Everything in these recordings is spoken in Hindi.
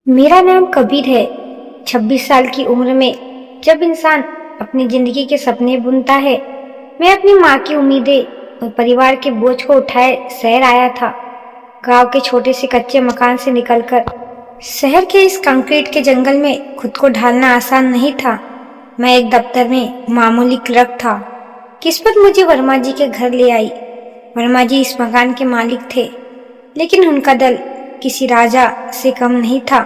मेरा नाम कबीर है। 26 साल की उम्र में जब इंसान अपनी जिंदगी के सपने बुनता है, मैं अपनी माँ की उम्मीदें और परिवार के बोझ को उठाए शहर आया था। गांव के छोटे से कच्चे मकान से निकलकर शहर के इस कंक्रीट के जंगल में खुद को ढालना आसान नहीं था। मैं एक दफ्तर में मामूली क्लर्क था। किस्मत मुझे वर्मा जी के घर ले आई। वर्मा जी इस मकान के मालिक थे, लेकिन उनका दल किसी राजा से कम नहीं था।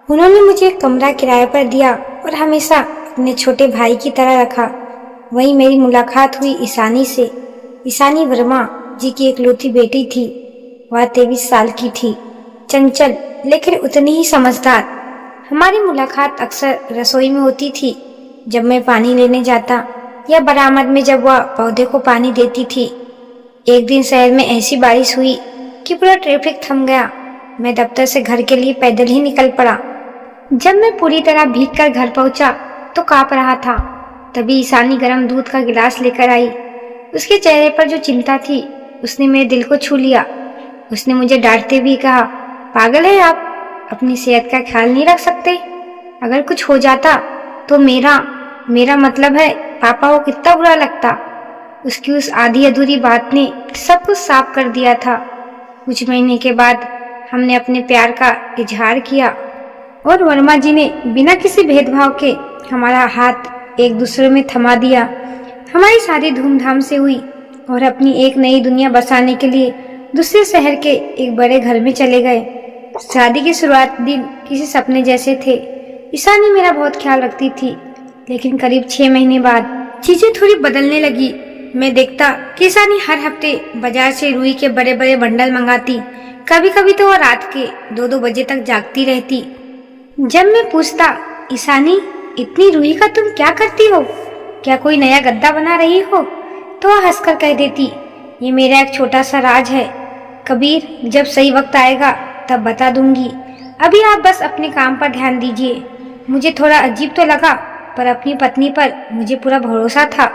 उन्होंने मुझे एक कमरा किराए पर दिया और हमेशा अपने छोटे भाई की तरह रखा। वहीं मेरी मुलाकात हुई ईशानी से। ईशानी वर्मा जी की एकलौती बेटी थी। वह 23 साल की थी, चंचल लेकिन उतनी ही समझदार। हमारी मुलाकात अक्सर रसोई में होती थी, जब मैं पानी लेने जाता, या बरामद में जब वह पौधे को पानी देती थी। एक दिन शहर में ऐसी बारिश हुई कि पूरा ट्रैफिक थम गया। मैं दफ्तर से घर के लिए पैदल ही निकल पड़ा। जब मैं पूरी तरह भीगकर घर पहुंचा तो कांप रहा था। तभी ईशानी गर्म दूध का गिलास लेकर आई। उसके चेहरे पर जो चिंता थी, उसने मेरे दिल को छू लिया। उसने मुझे डांटते भी कहा, पागल है आप, अपनी सेहत का ख्याल नहीं रख सकते? अगर कुछ हो जाता तो मेरा मतलब है पापा को कितना बुरा लगता। उसकी उस आधी अधूरी बात ने सब कुछ साफ कर दिया था। कुछ महीने के बाद हमने अपने प्यार का इजहार किया और वर्मा जी ने बिना किसी भेदभाव के हमारा हाथ एक दूसरे में थमा दिया। हमारी शादी धूमधाम से हुई और अपनी एक नई दुनिया बसाने के लिए दूसरे शहर के एक बड़े घर में चले गए। शादी की शुरुआत दिन किसी सपने जैसे थे। ईशानी मेरा बहुत ख्याल रखती थी, लेकिन करीब 6 महीने बाद चीजें थोड़ी बदलने लगी। मैं देखता कि ईशानी हर हफ्ते बाजार से रुई के बड़े बड़े बंडल मंगाती। कभी कभी तो वो रात के 2-2 बजे तक जागती रहती। जब मैं पूछता, ईशानी इतनी रुई का तुम क्या करती हो? क्या कोई नया गद्दा बना रही हो? तो वह हंसकर कह देती, ये मेरा एक छोटा सा राज है कबीर, जब सही वक्त आएगा तब बता दूंगी। अभी आप बस अपने काम पर ध्यान दीजिए। मुझे थोड़ा अजीब तो लगा, पर अपनी पत्नी पर मुझे पूरा भरोसा था।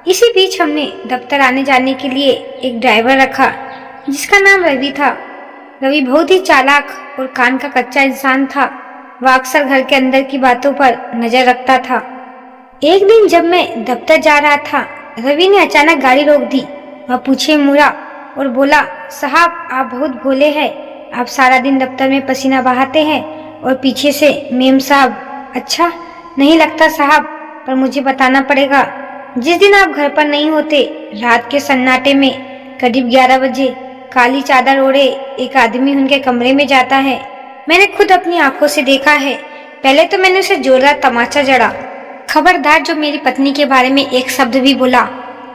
इसी बीच हमने दफ्तर आने जाने के लिए एक ड्राइवर रखा, जिसका नाम रवि था। रवि बहुत ही चालाक और कान का कच्चा इंसान था। वह अक्सर घर के अंदर की बातों पर नजर रखता था। एक दिन जब मैं दफ्तर जा रहा था, रवि ने अचानक गाड़ी रोक दी। वह पीछे मुड़ा और बोला, साहब आप बहुत भोले हैं। आप सारा दिन दफ्तर में पसीना बहाते हैं और पीछे से मेम साहब। अच्छा नहीं लगता साहब, पर मुझे बताना पड़ेगा। जिस दिन आप घर पर नहीं होते, रात के सन्नाटे में करीब 11 बजे काली चादर ओढ़े एक आदमी उनके कमरे में जाता है। मैंने खुद अपनी आंखों से देखा है। पहले तो मैंने उसे जोरदार तमाचा जड़ा। खबरदार जो मेरी पत्नी के बारे में एक शब्द भी बोला।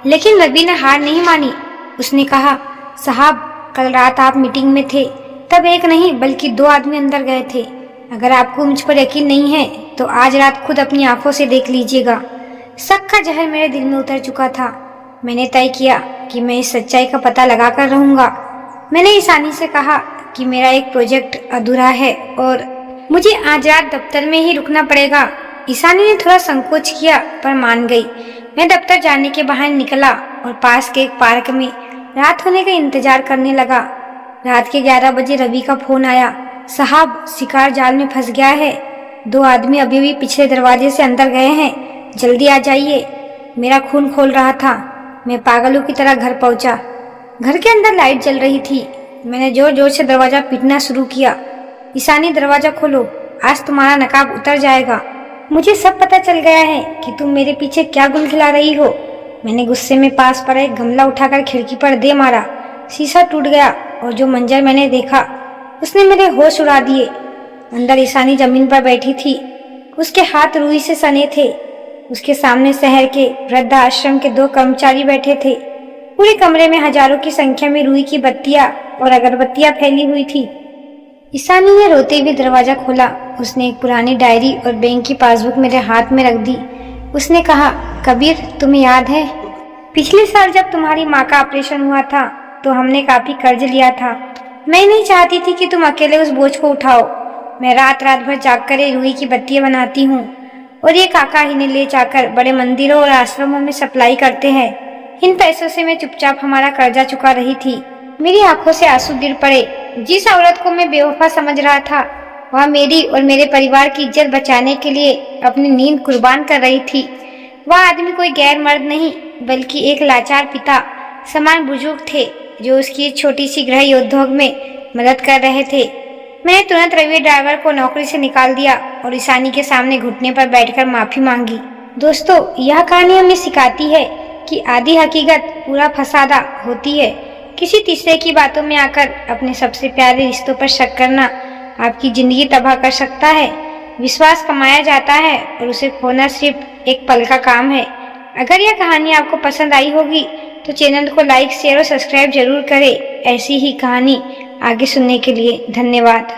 लेकिन रवि ने हार नहीं मानी। उसने कहा, साहब कल रात आप मीटिंग में थे, तब एक नहीं बल्कि 2 आदमी अंदर गए थे। अगर आपको मुझ पर यकीन नहीं है तो आज रात खुद अपनी आंखों से देख लीजिएगा। शक का जहर मेरे दिल में उतर चुका था। मैंने तय किया कि मैं इस सच्चाई का पता लगाकर रहूंगा। मैंने ईशानी से कहा कि मेरा एक प्रोजेक्ट अधूरा है और मुझे आज रात दफ्तर में ही रुकना पड़ेगा। ईशानी ने थोड़ा संकोच किया, पर मान गई। मैं दफ्तर जाने के बहाने निकला और पास के एक पार्क में रात होने का इंतजार करने लगा। रात के 11 बजे रवि का फोन आया, साहब शिकार जाल में फंस गया है। 2 आदमी अभी भी पिछले दरवाजे से अंदर गए हैं, जल्दी आ जाइए। मेरा खून खोल रहा था। मैं पागलों की तरह घर पहुंचा। घर के अंदर लाइट जल रही थी। मैंने जोर जोर से दरवाजा पीटना शुरू किया। ईशानी दरवाजा खोलो, आज तुम्हारा नकाब उतर जाएगा। मुझे सब पता चल गया है कि तुम मेरे पीछे क्या गुल खिला रही हो। मैंने गुस्से में पास पड़ा एक गमला उठाकर खिड़की पर दे मारा। शीशा टूट गया और जो मंजर मैंने देखा उसने मेरे होश उड़ा दिए। अंदर ईशानी जमीन पर बैठी थी। उसके हाथ रुई से सने थे। उसके सामने शहर के वृद्ध आश्रम के 2 कर्मचारी बैठे थे। पूरे कमरे में हजारों की संख्या में रुई की बत्तियां और अगरबत्तियां फैली हुई थी। ईशानी ने रोते हुए दरवाजा खोला। उसने एक पुरानी डायरी और बैंक की पासबुक मेरे हाथ में रख दी। उसने कहा, कबीर तुम्हें याद है, पिछले साल जब तुम्हारी माँ का ऑपरेशन हुआ था तो हमने काफी कर्ज लिया था। मैं नहीं चाहती थी कि तुम अकेले उस बोझ को उठाओ। मैं रात रात भर जागकर रुई की बत्तियां बनाती हूँ और ये काका ही ने ले जाकर बड़े मंदिरों और आश्रमों में सप्लाई करते हैं। इन पैसों से मैं चुपचाप हमारा कर्जा चुका रही थी। मेरी आंखों से आंसू गिर पड़े। जिस औरत को मैं बेवफा समझ रहा था, वह मेरी और मेरे परिवार की इज्जत बचाने के लिए अपनी नींद कुर्बान कर रही थी। वह आदमी कोई गैर मर्द नहीं बल्कि एक लाचार पिता समान बुजुर्ग थे जो उसकी एक छोटी सी गृह उद्योग में मदद कर रहे थे। मैंने तुरंत रवि ड्राइवर को नौकरी से निकाल दिया और ईशानी के सामने घुटने पर बैठकर माफी मांगी। दोस्तों, यह कहानी हमें सिखाती है कि आधी हकीकत पूरा फसादा होती है। किसी तीसरे की बातों में आकर अपने सबसे प्यारे रिश्तों पर शक करना आपकी जिंदगी तबाह कर सकता है। विश्वास कमाया जाता है और उसे खोना सिर्फ एक पल का काम है। अगर यह कहानी आपको पसंद आई होगी तो चैनल को लाइक, शेयर और सब्सक्राइब जरूर करें। ऐसी ही कहानी आगे सुनने के लिए धन्यवाद।